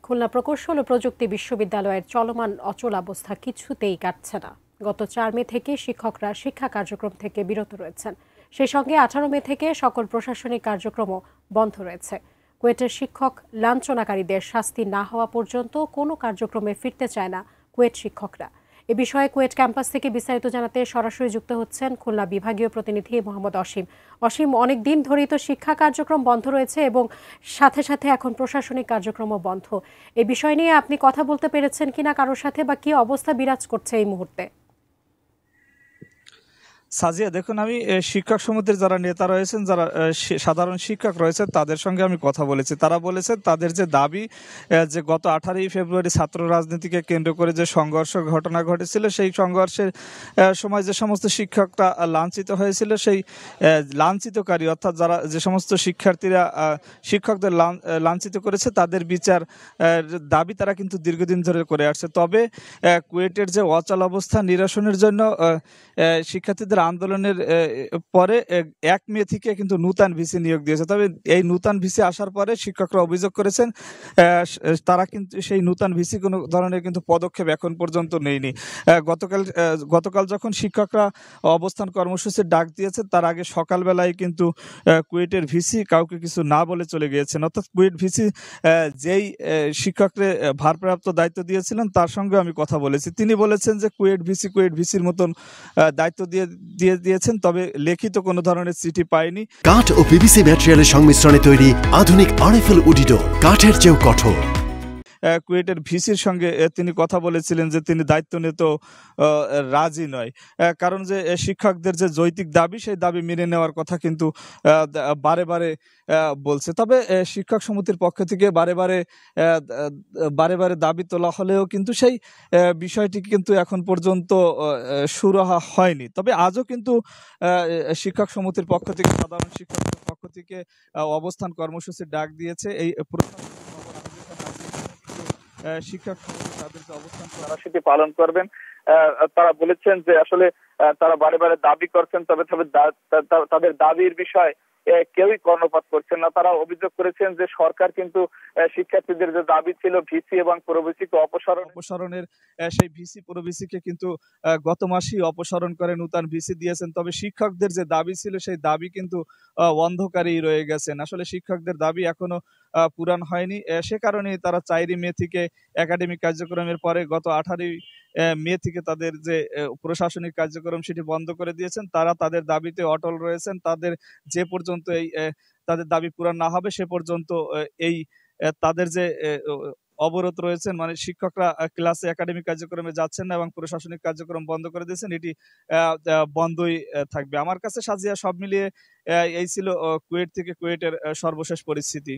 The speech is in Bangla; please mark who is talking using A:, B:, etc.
A: খুলনা প্রকৌশল ও প্রযুক্তি বিশ্ববিদ্যালয়ের চলমান অচলাবস্থা কিছুতেই কাটছে না। গত ৪ মে থেকে শিক্ষকরা শিক্ষা কার্যক্রম থেকে বিরত রয়েছেন। সেই সঙ্গে ১৮ মে থেকে সকল প্রশাসনিক কার্যক্রমও বন্ধ রয়েছে। কুয়েটের শিক্ষক লাঞ্ছনাকারীদের শাস্তি না হওয়া পর্যন্ত কোনো কার্যক্রমে ফিরতে চায় না কুয়েট শিক্ষকরা। এ বিষয়ে কুয়েট ক্যাম্পাস থেকে বিস্তারিত জানাতে সরাসরি যুক্ত হচ্ছেন খুলনা বিভাগীয় প্রতিনিধি মোহাম্মদ অসীম। অসীম, অনেক দিন ধরেই তো শিক্ষা কার্যক্রম বন্ধ রয়েছে এবং সাথে সাথে এখন প্রশাসনিক কার্যক্রমও বন্ধ। এই বিষয় নিয়ে আপনি কথা বলতে পেরেছেন কিনা কারোর সাথে, বা কি অবস্থা বিরাজ করছে এই মুহূর্তে?
B: সাজিয়া, দেখুন, আমি শিক্ষক সমিতির যারা নেতা রয়েছেন, যারা সাধারণ শিক্ষক রয়েছেন, তাদের সঙ্গে আমি কথা বলেছি। তারা বলেছেন তাদের যে দাবি, যে গত 18ই ফেব্রুয়ারি ছাত্র রাজনীতিকে কেন্দ্র করে যে সংঘর্ষ ঘটনা ঘটেছিল, সেই সংঘর্ষের সময় যে সমস্ত শিক্ষকরা লাঞ্ছিত হয়েছিল, সেই লাঞ্ছিতকারী অর্থাৎ যারা যে সমস্ত শিক্ষার্থীরা শিক্ষকদের লাঞ্ছিত করেছে তাদের বিচার দাবি তারা কিন্তু দীর্ঘদিন ধরে করে আসছে। তবে কুয়েটের যে অচল অবস্থা নিরসনের জন্য শিক্ষার্থীদের আন্দোলনের পরে ১ মে থেকে কিন্তু নূতন ভিসি নিয়োগ দিয়েছে। তবে এই নূতন ভিসি আসার পরে শিক্ষকরা অভিযোগ করেছেন তারা কিন্তু সেই নূতন ভিসি কোনো ধরনের কিন্তু পদক্ষেপ এখন পর্যন্ত নেয়নি। গতকাল যখন শিক্ষকরা অবস্থান কর্মসূচির ডাক দিয়েছেন, তার আগে সকালবেলায় কিন্তু কুয়েটের ভিসি কাউকে কিছু না বলে চলে গিয়েছেন। অর্থাৎ কুয়েট ভিসি যেই শিক্ষককে ভারপ্রাপ্ত দায়িত্ব দিয়েছিলেন তার সঙ্গে আমি কথা বলেছি। তিনি বলেছেন যে কুয়েট ভিসির মতন দায়িত্ব দিয়েছেন, তবে লিখিত কোনো ধরনের চিঠি পায়নি।
C: কাঠ ও পিভিসি ম্যাটেরিয়ালের সংমিশ্রণে তৈরি আধুনিক আরএফএল উডিডোর, কাঠের চেয়েও কঠোর।
B: কুয়েটের ভিসির সঙ্গে তিনি কথা বলেছিলেন যে তিনি দায়িত্ব নিতে রাজি নয়, কারণ যে শিক্ষকদের যে যৌক্তিক দাবি, সেই দাবি মেনে নেওয়ার কথা কিন্তু বারে বারে বলছে। তবে শিক্ষক সমিতির পক্ষ থেকে বারে বারে দাবি তোলা হলেও কিন্তু সেই বিষয়টি কিন্তু এখন পর্যন্ত সুরাহা হয়নি। তবে আজও কিন্তু শিক্ষক সমিতির পক্ষ থেকে, সাধারণ শিক্ষকদের পক্ষ থেকে অবস্থান কর্মসূচির ডাক দিয়েছে। এই শিক্ষক তাদেরকে অবস্থান কর্মসূচি পালন করবেন। তারা বলেছেন যে আসলে তারা বারে বারে দাবি করছেন, তবে তাদের দাবির বিষয় কেউই কর্ণপাত করছেন না। তারা অভিযোগ করেছেন যে সরকার কিন্তু শিক্ষার্থীদের যে দাবি ছিল ভিসি এবং প্রভিসিকে অপসারণের সেই ভিসি প্রভিসিকে কিন্তু গত মাসেই অপসারণ করে নূতন ভিসি দিয়েছেন। তবে শিক্ষকদের যে দাবি ছিল সেই দাবি কিন্তু অন্ধকারেই রয়ে গেছেন। আসলে শিক্ষকদের দাবি এখনো পূরণ হয়নি। সে কারণে তারা 4 মে থেকে একাডেমিক কার্যক্রমের পরে গত 18 মে থেকে তাদের যে প্রশাসনিক কার্যক্রম সেটি বন্ধ করে দিয়েছেন। তারা তাদের দাবিতে অটল রয়েছেন। তাদের যে পর্যন্ত তাদের দাবি পূরণ না হবে সে পর্যন্ত তাদের যে অবরোধ রয়েছেন, মানে শিক্ষকরা ক্লাসে একাডেমিক কার্যক্রমে যাচ্ছেন না এবং প্রশাসনিক কার্যক্রম বন্ধ করে দিয়েছেন, এটি বন্ধই থাকবে। আমার কাছে সাজিয়া সব মিলিয়ে এই ছিল কুয়েটের সর্বশেষ পরিস্থিতি।